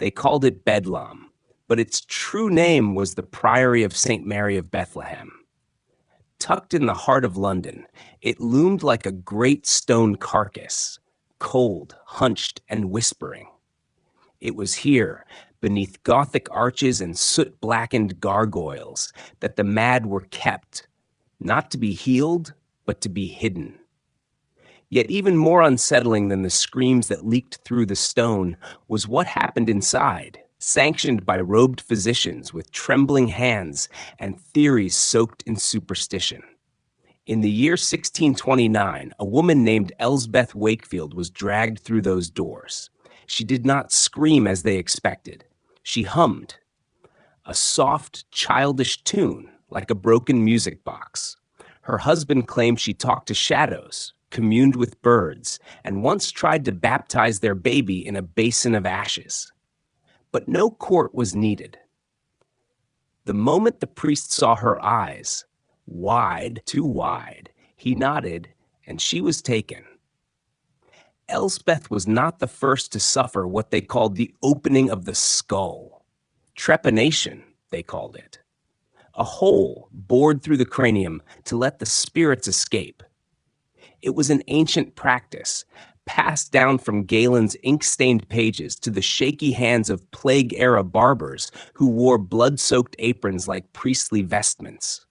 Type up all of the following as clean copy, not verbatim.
They called it Bedlam, but its true name was the Priory of St. Mary of Bethlehem. Tucked in the heart of London, it loomed like a great stone carcass, cold, hunched, and whispering. It was here, beneath Gothic arches and soot-blackened gargoyles, that the mad were kept, not to be healed, but to be hidden. Yet even more unsettling than the screams that leaked through the stone was what happened inside, sanctioned by robed physicians with trembling hands and theories soaked in superstition. In the year 1629, a woman named Elsbeth Wakefield was dragged through those doors. She did not scream as they expected. She hummed, a soft, childish tune, like a broken music box. Her husband claimed she talked to shadows, communed with birds, and once tried to baptize their baby in a basin of ashes. But no court was needed. The moment the priest saw her eyes, wide, too wide, he nodded, and she was taken. Elsbeth was not the first to suffer what they called the opening of the skull. Trepanation, they called it. A hole bored through the cranium to let the spirits escape. It was an ancient practice, passed down from Galen's ink-stained pages to the shaky hands of plague-era barbers who wore blood-soaked aprons like priestly vestments.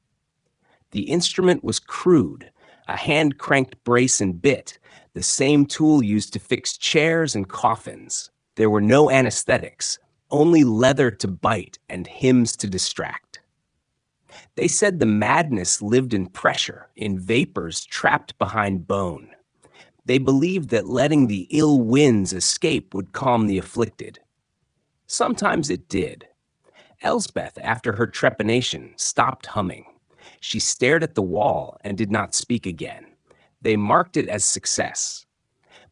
The instrument was crude, a hand-cranked brace and bit, the same tool used to fix chairs and coffins. There were no anesthetics, only leather to bite and hymns to distract. They said the madness lived in pressure, in vapors trapped behind bone. They believed that letting the ill winds escape would calm the afflicted. Sometimes it did. Elsbeth, after her trepanation, stopped humming. She stared at the wall and did not speak again. They marked it as success.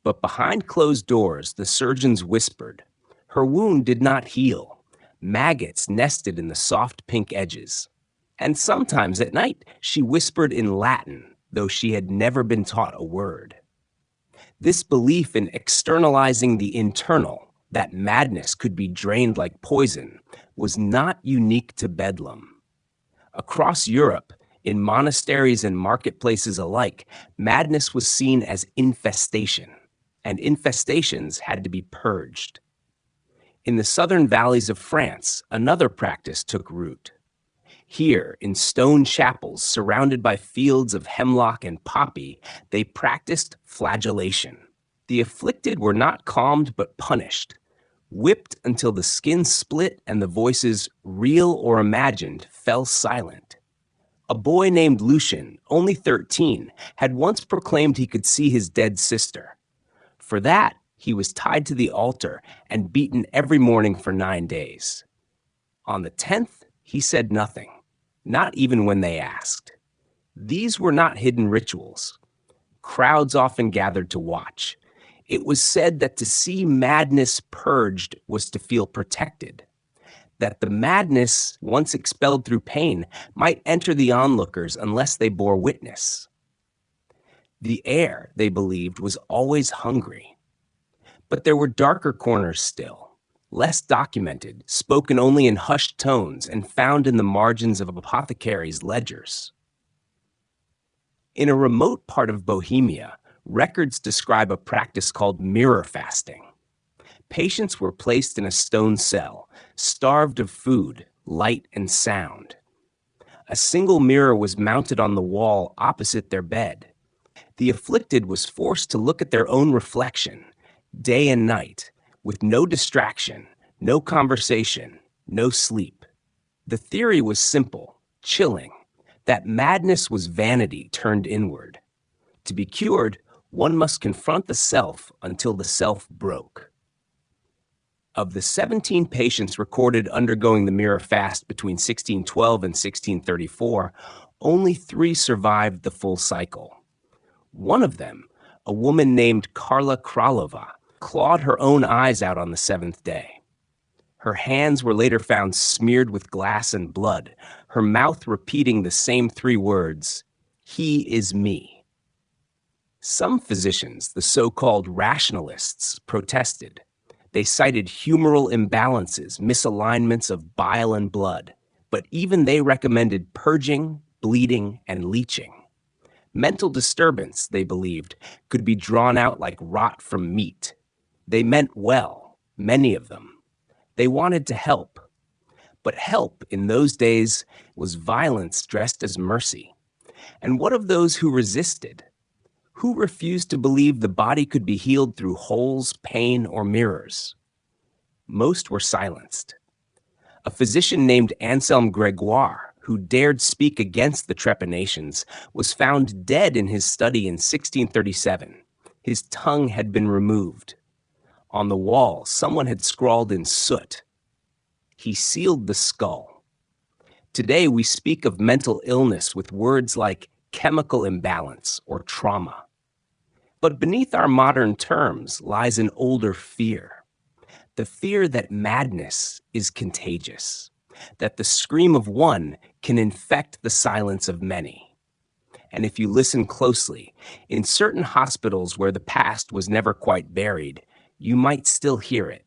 But behind closed doors, the surgeons whispered. Her wound did not heal. Maggots nested in the soft pink edges. And sometimes at night, she whispered in Latin, though she had never been taught a word. This belief in externalizing the internal, that madness could be drained like poison, was not unique to Bedlam. Across Europe, in monasteries and marketplaces alike, madness was seen as infestation, and infestations had to be purged. In the southern valleys of France, another practice took root. Here, in stone chapels surrounded by fields of hemlock and poppy, they practiced flagellation. The afflicted were not calmed but punished, whipped until the skin split and the voices, real or imagined, fell silent. A boy named Lucien, only 13, had once proclaimed he could see his dead sister. For that, he was tied to the altar and beaten every morning for 9 days. On the 10th, he said nothing. Not even when they asked. These were not hidden rituals. Crowds often gathered to watch. It was said that to see madness purged was to feel protected, that the madness, once expelled through pain, might enter the onlookers unless they bore witness. The air, they believed, was always hungry. But there were darker corners still. Less documented, spoken only in hushed tones, and found in the margins of apothecaries' ledgers. In a remote part of Bohemia, records describe a practice called mirror fasting. Patients were placed in a stone cell, starved of food, light, and sound. A single mirror was mounted on the wall opposite their bed. The afflicted was forced to look at their own reflection, day and night, with no distraction, no conversation, no sleep. The theory was simple, chilling, that madness was vanity turned inward. To be cured, one must confront the self until the self broke. Of the 17 patients recorded undergoing the mirror fast between 1612 and 1634, only 3 survived the full cycle. One of them, a woman named Karla Kralova, clawed her own eyes out on the 7th day. Her hands were later found smeared with glass and blood, her mouth repeating the same 3 words, "He is me." Some physicians, the so-called rationalists, protested. They cited humoral imbalances, misalignments of bile and blood, but even they recommended purging, bleeding, and leeching. Mental disturbance, they believed, could be drawn out like rot from meat. They meant well, many of them. They wanted to help. But help in those days was violence dressed as mercy. And what of those who resisted? Who refused to believe the body could be healed through holes, pain, or mirrors? Most were silenced. A physician named Anselm Gregoire, who dared speak against the trepanations, was found dead in his study in 1637. His tongue had been removed. On the wall, someone had scrawled in soot, "He sealed the skull." Today, we speak of mental illness with words like chemical imbalance or trauma. But beneath our modern terms lies an older fear. The fear that madness is contagious, that the scream of one can infect the silence of many. And if you listen closely, in certain hospitals where the past was never quite buried, you might still hear it.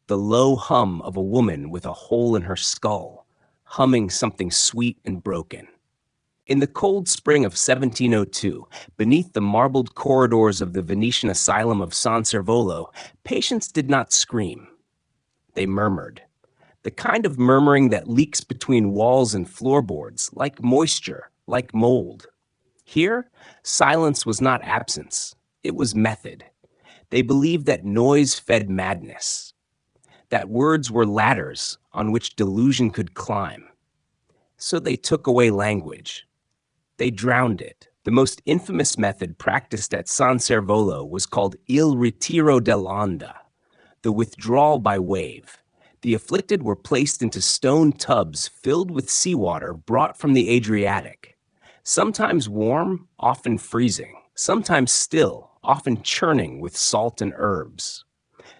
The low hum of a woman with a hole in her skull, humming something sweet and broken. In the cold spring of 1702, beneath the marbled corridors of the Venetian asylum of San Servolo, patients did not scream. They murmured. The kind of murmuring that leaks between walls and floorboards, like moisture, like mold. Here, silence was not absence. It was method. They believed that noise fed madness, that words were ladders on which delusion could climb. So they took away language. They drowned it. The most infamous method practiced at San Servolo was called il ritiro dell'onda, the withdrawal by wave. The afflicted were placed into stone tubs filled with seawater brought from the Adriatic, sometimes warm, often freezing, sometimes still, often churning with salt and herbs.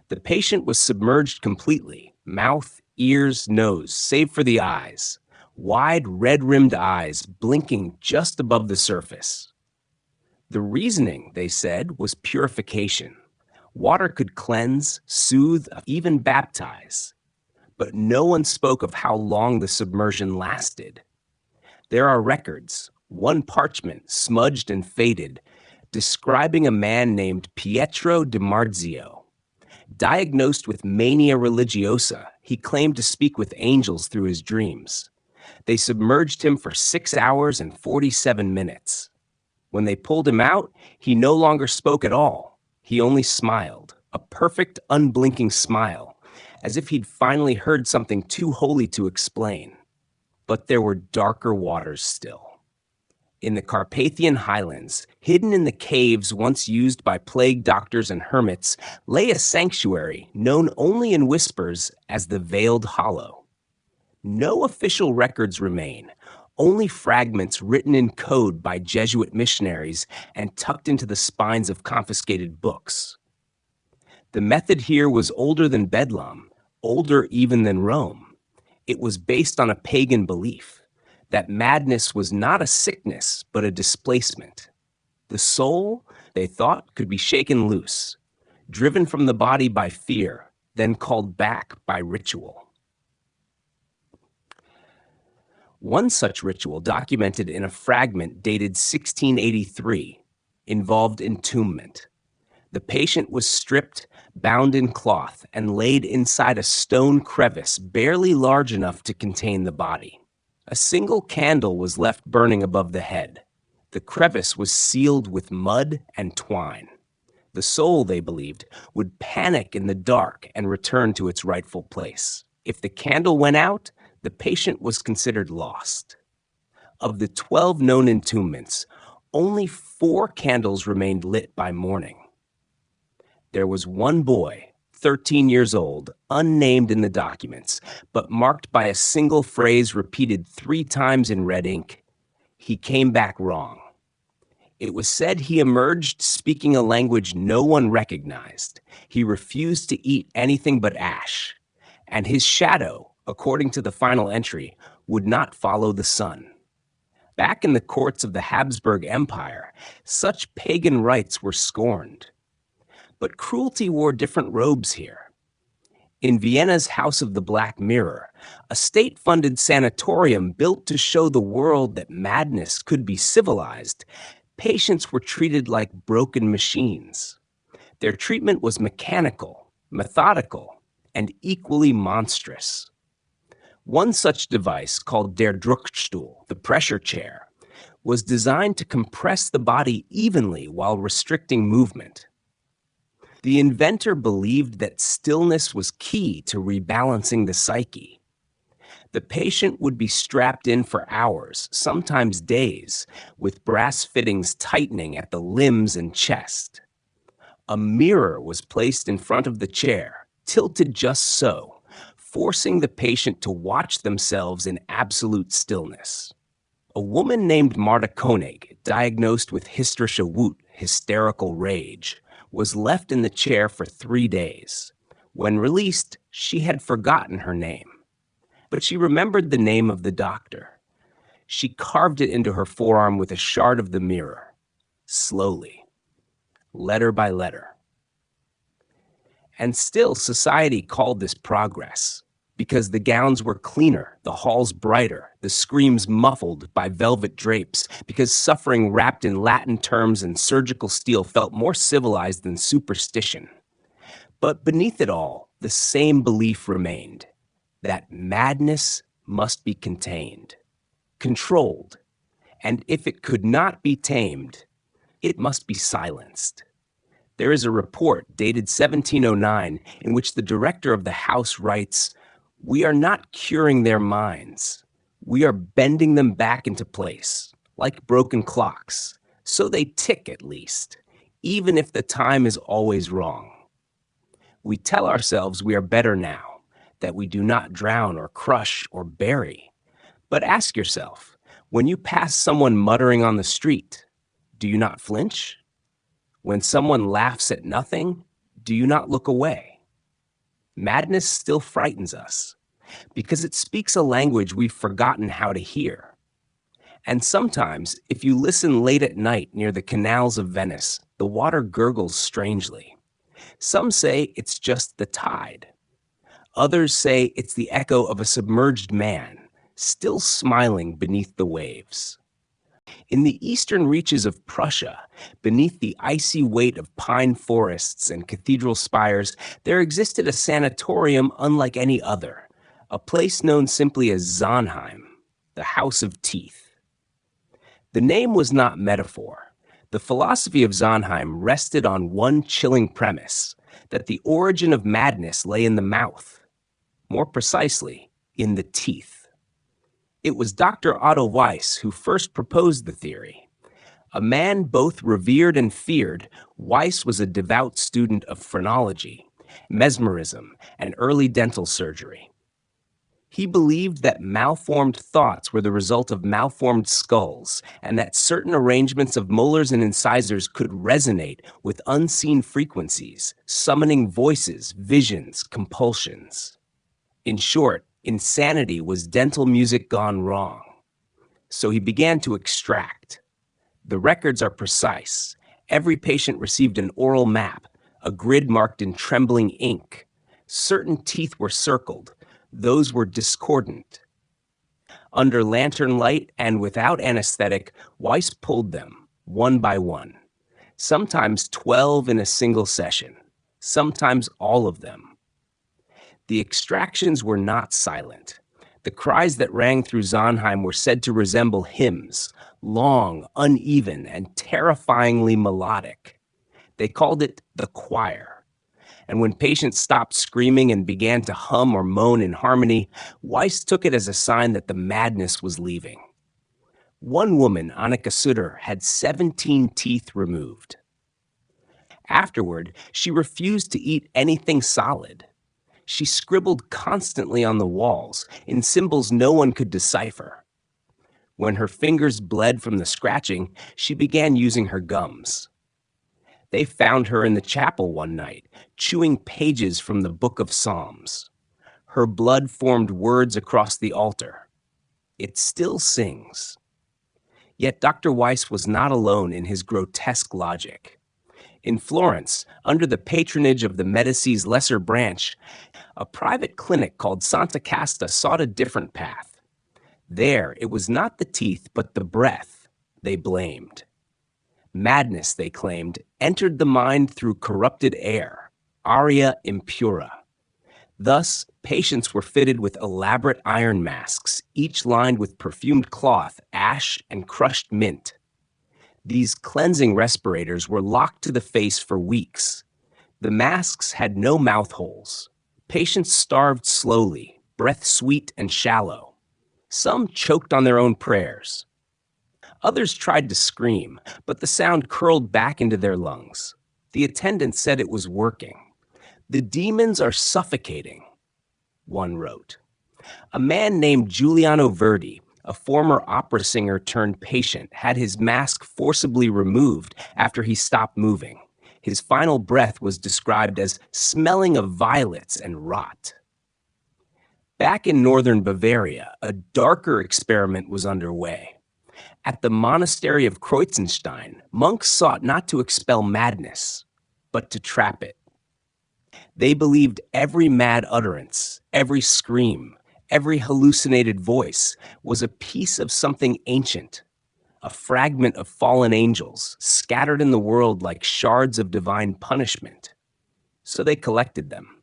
The patient was submerged completely, mouth, ears, nose, save for the eyes. Wide, red-rimmed eyes blinking just above the surface. The reasoning, they said, was purification. Water could cleanse, soothe, even baptize. But no one spoke of how long the submersion lasted. There are records, one parchment, smudged and faded, describing a man named Pietro di Marzio. Diagnosed with mania religiosa, he claimed to speak with angels through his dreams. They submerged him for 6 hours and 47 minutes. When they pulled him out, he no longer spoke at all. He only smiled, a perfect, unblinking smile, as if he'd finally heard something too holy to explain. But there were darker waters still. In the Carpathian highlands, hidden in the caves once used by plague doctors and hermits, lay a sanctuary known only in whispers as the Veiled Hollow. No official records remain, only fragments written in code by Jesuit missionaries and tucked into the spines of confiscated books. The method here was older than Bedlam, older even than Rome. It was based on a pagan belief that madness was not a sickness, but a displacement. The soul, they thought, could be shaken loose, driven from the body by fear, then called back by ritual. One such ritual, documented in a fragment dated 1683, involved entombment. The patient was stripped, bound in cloth, and laid inside a stone crevice barely large enough to contain the body. A single candle was left burning above the head. The crevice was sealed with mud and twine. The soul, they believed, would panic in the dark and return to its rightful place. If the candle went out, the patient was considered lost. Of the 12 known entombments, only 4 candles remained lit by morning. There was one boy, 13 years old, unnamed in the documents, but marked by a single phrase repeated 3 times in red ink. He came back wrong. It was said he emerged speaking a language no one recognized. He refused to eat anything but ash, and his shadow, according to the final entry, would not follow the sun. Back in the courts of the Habsburg Empire, such pagan rites were scorned. But cruelty wore different robes here. In Vienna's House of the Black Mirror, a state-funded sanatorium built to show the world that madness could be civilized, patients were treated like broken machines. Their treatment was mechanical, methodical, and equally monstrous. One such device, called der Druckstuhl, the pressure chair, was designed to compress the body evenly while restricting movement. The inventor believed that stillness was key to rebalancing the psyche. The patient would be strapped in for hours, sometimes days, with brass fittings tightening at the limbs and chest. A mirror was placed in front of the chair, tilted just so, forcing the patient to watch themselves in absolute stillness. A woman named Marta Koenig, diagnosed with hysterische Wut, hysterical rage, was left in the chair for 3 days. When released, she had forgotten her name. But she remembered the name of the doctor. She carved it into her forearm with a shard of the mirror, slowly, letter by letter. And still, society called this progress, because the gowns were cleaner, the halls brighter, the screams muffled by velvet drapes, because suffering wrapped in Latin terms and surgical steel felt more civilized than superstition. But beneath it all, the same belief remained, that madness must be contained, controlled, and if it could not be tamed, it must be silenced. There is a report dated 1709 in which the director of the house writes, "We are not curing their minds. We are bending them back into place, like broken clocks, so they tick at least, even if the time is always wrong. We tell ourselves we are better now, that we do not drown or crush or bury. But ask yourself, when you pass someone muttering on the street, do you not flinch? When someone laughs at nothing, do you not look away? Madness still frightens us, because it speaks a language we've forgotten how to hear. And sometimes, if you listen late at night near the canals of Venice, the water gurgles strangely. Some say it's just the tide. Others say it's the echo of a submerged man, still smiling beneath the waves. In the eastern reaches of Prussia, beneath the icy weight of pine forests and cathedral spires, there existed a sanatorium unlike any other, a place known simply as Sonnheim, the House of Teeth. The name was not metaphor. The philosophy of Sonnheim rested on one chilling premise, that the origin of madness lay in the mouth, more precisely, in the teeth. It was Dr. Otto Weiss who first proposed the theory. A man both revered and feared, Weiss was a devout student of phrenology, mesmerism, and early dental surgery. He believed that malformed thoughts were the result of malformed skulls, and that certain arrangements of molars and incisors could resonate with unseen frequencies, summoning voices, visions, compulsions. In short, insanity was dental music gone wrong. So he began to extract. The records are precise. Every patient received an oral map, a grid marked in trembling ink. Certain teeth were circled. Those were discordant. Under lantern light and without anesthetic, Weiss pulled them, one by one. Sometimes 12 in a single session. Sometimes all of them. The extractions were not silent. The cries that rang through Sonnheim were said to resemble hymns, long, uneven, and terrifyingly melodic. They called it the choir. And when patients stopped screaming and began to hum or moan in harmony, Weiss took it as a sign that the madness was leaving. One woman, Annika Sutter, had 17 teeth removed. Afterward, she refused to eat anything solid. She scribbled constantly on the walls, in symbols no one could decipher. When her fingers bled from the scratching, she began using her gums. They found her in the chapel one night, chewing pages from the Book of Psalms. Her blood formed words across the altar. It still sings. Yet Dr. Weiss was not alone in his grotesque logic. In Florence, under the patronage of the Medici's lesser branch, a private clinic called Santa Casta sought a different path. There, it was not the teeth, but the breath they blamed. Madness, they claimed, entered the mind through corrupted air, aria impura. Thus, patients were fitted with elaborate iron masks, each lined with perfumed cloth, ash, and crushed mint. These cleansing respirators were locked to the face for weeks. The masks had no mouth holes. Patients starved slowly, breath sweet and shallow. Some choked on their own prayers. Others tried to scream, but the sound curled back into their lungs. The attendant said it was working. "The demons are suffocating," one wrote. A man named Giuliano Verdi, a former opera singer turned patient, had his mask forcibly removed after he stopped moving. His final breath was described as smelling of violets and rot. Back in northern Bavaria, a darker experiment was underway. At the monastery of Kreutzenstein, monks sought not to expel madness, but to trap it. They believed every mad utterance, every scream, every hallucinated voice was a piece of something ancient, a fragment of fallen angels scattered in the world like shards of divine punishment. So they collected them.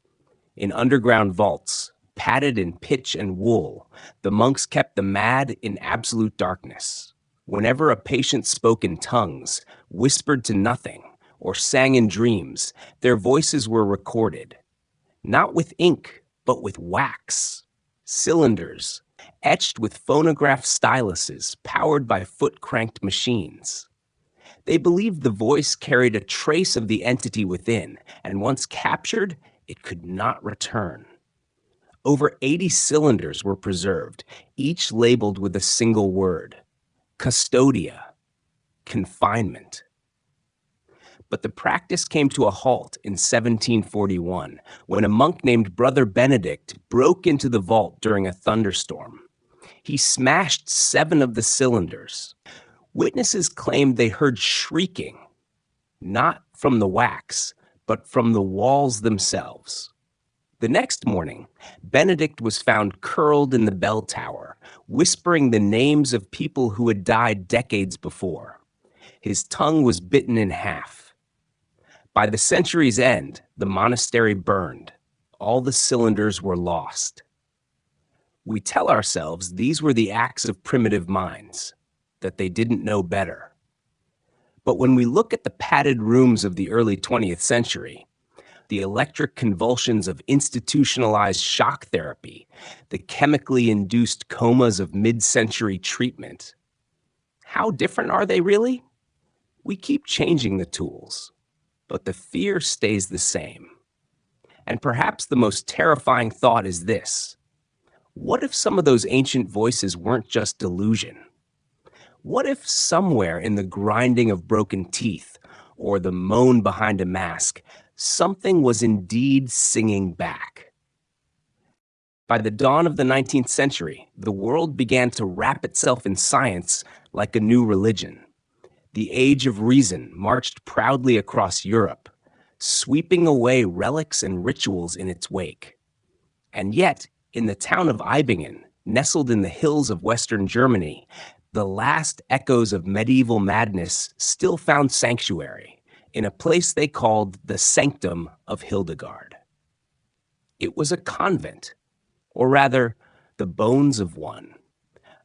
In underground vaults, padded in pitch and wool, the monks kept the mad in absolute darkness. Whenever a patient spoke in tongues, whispered to nothing, or sang in dreams, their voices were recorded, not with ink, but with wax. Cylinders, etched with phonograph styluses powered by foot-cranked machines. They believed the voice carried a trace of the entity within, and once captured, it could not return. Over 80 cylinders were preserved, each labeled with a single word: custodia, confinement. But the practice came to a halt in 1741 when a monk named Brother Benedict broke into the vault during a thunderstorm. He smashed 7 of the cylinders. Witnesses claimed they heard shrieking, not from the wax, but from the walls themselves. The next morning, Benedict was found curled in the bell tower, whispering the names of people who had died decades before. His tongue was bitten in half. By the century's end, the monastery burned. All the cylinders were lost. We tell ourselves these were the acts of primitive minds, that they didn't know better. But when we look at the padded rooms of the early 20th century, the electric convulsions of institutionalized shock therapy, the chemically induced comas of mid-century treatment, how different are they really? We keep changing the tools, but the fear stays the same. And perhaps the most terrifying thought is this: what if some of those ancient voices weren't just delusion? What if somewhere in the grinding of broken teeth or the moan behind a mask, something was indeed singing back? By the dawn of the 19th century, the world began to wrap itself in science like a new religion. The age of reason marched proudly across Europe, sweeping away relics and rituals in its wake. And yet, in the town of Eibingen, nestled in the hills of Western Germany, the last echoes of medieval madness still found sanctuary in a place they called the Sanctum of Hildegard. It was a convent, or rather, the bones of one,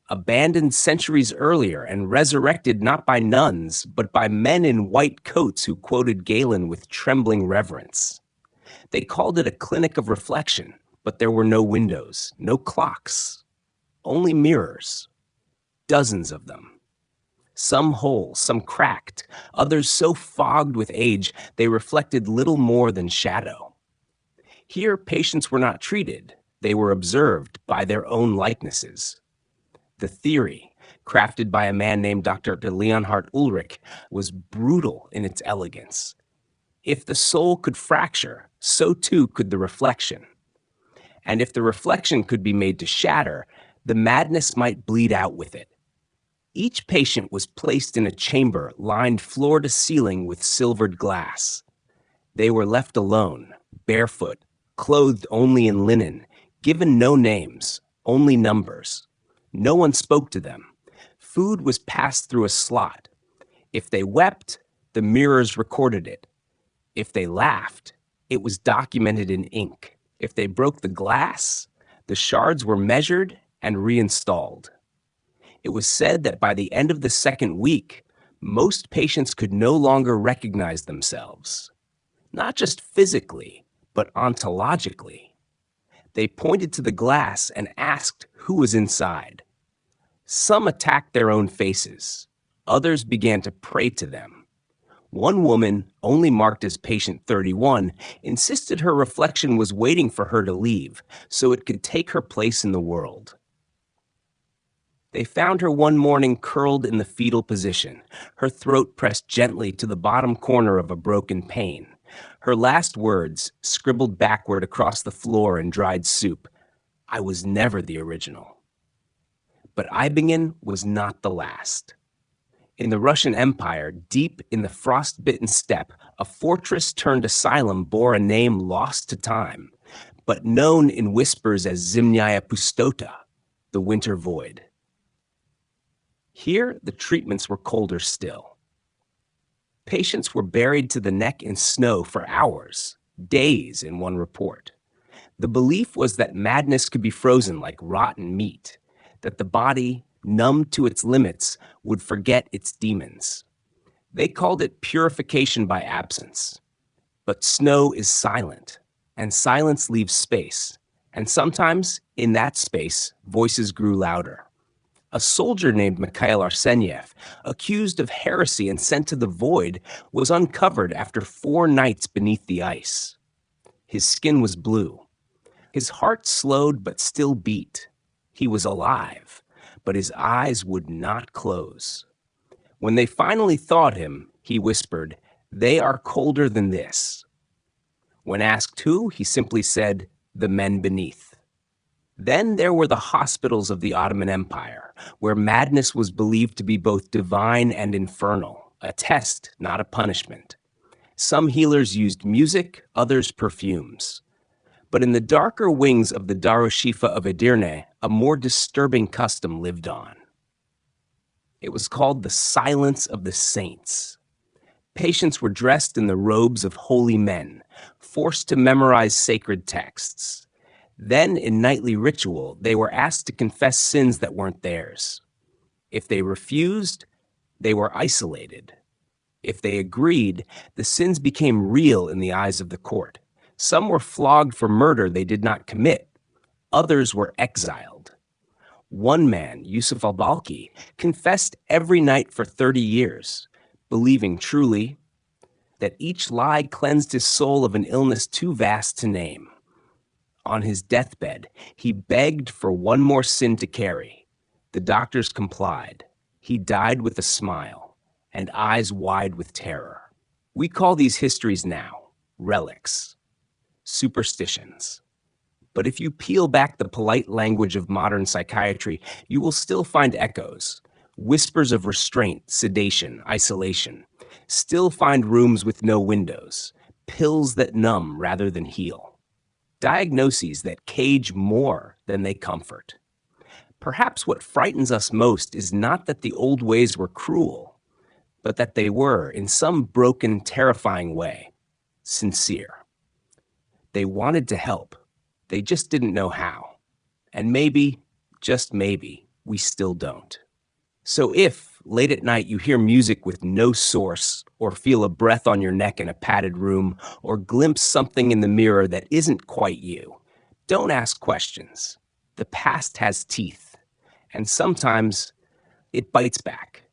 abandoned centuries earlier and resurrected not by nuns, but by men in white coats who quoted Galen with trembling reverence. They called it a clinic of reflection, but there were no windows, no clocks, only mirrors, dozens of them. Some whole, some cracked, others so fogged with age they reflected little more than shadow. Here, patients were not treated, they were observed by their own likenesses. The theory, crafted by a man named Dr. Leonhard Ulrich, was brutal in its elegance. If the soul could fracture, so too could the reflection. And if the reflection could be made to shatter, the madness might bleed out with it. Each patient was placed in a chamber lined floor to ceiling with silvered glass. They were left alone, barefoot, clothed only in linen, given no names, only numbers. No one spoke to them. Food was passed through a slot. If they wept, the mirrors recorded it. If they laughed, it was documented in ink. If they broke the glass, the shards were measured and reinstalled. It was said that by the end of the second week, most patients could no longer recognize themselves. Not just physically, but ontologically. They pointed to the glass and asked who was inside. Some attacked their own faces. Others began to pray to them. One woman, only marked as patient 31, insisted her reflection was waiting for her to leave so it could take her place in the world. They found her one morning curled in the fetal position, her throat pressed gently to the bottom corner of a broken pane. Her last words, scribbled backward across the floor in dried soup, "I was never the original." But Eibingen was not the last. In the Russian Empire, deep in the frost-bitten steppe, a fortress turned asylum bore a name lost to time, but known in whispers as Zimnyaya Pustota, the winter void. Here, the treatments were colder still. Patients were buried to the neck in snow for hours, days in one report. The belief was that madness could be frozen like rotten meat, that the body, numbed to its limits, would forget its demons. They called it purification by absence. But snow is silent, and silence leaves space. And sometimes, in that space, voices grew louder. A soldier named Mikhail Arseniev, accused of heresy and sent to the void, was uncovered after 4 nights beneath the ice. His skin was blue. His heart slowed but still beat. He was alive, but his eyes would not close. When they finally thawed him, he whispered, "They are colder than this." When asked who, he simply said, "The men beneath." Then there were the hospitals of the Ottoman Empire, where madness was believed to be both divine and infernal, a test, not a punishment. Some healers used music, others perfumes. But in the darker wings of the Darushifa of Edirne, a more disturbing custom lived on. It was called the silence of the saints. Patients were dressed in the robes of holy men, forced to memorize sacred texts. Then, in nightly ritual, they were asked to confess sins that weren't theirs. If they refused, they were isolated. If they agreed, the sins became real in the eyes of the court. Some were flogged for murder they did not commit. Others were exiled. One man, Yusuf al-Balki, confessed every night for 30 years, believing truly that each lie cleansed his soul of an illness too vast to name. On his deathbed, he begged for one more sin to carry. The doctors complied. He died with a smile and eyes wide with terror. We call these histories now relics, superstitions. But if you peel back the polite language of modern psychiatry, you will still find echoes, whispers of restraint, sedation, isolation. Still find rooms with no windows, pills that numb rather than heal. Diagnoses that cage more than they comfort. Perhaps what frightens us most is not that the old ways were cruel, but that they were, in some broken, terrifying way, sincere. They wanted to help. They just didn't know how. And maybe, just maybe, we still don't. So if, late at night, you hear music with no source, or feel a breath on your neck in a padded room, or glimpse something in the mirror that isn't quite you, don't ask questions. The past has teeth, and sometimes it bites back.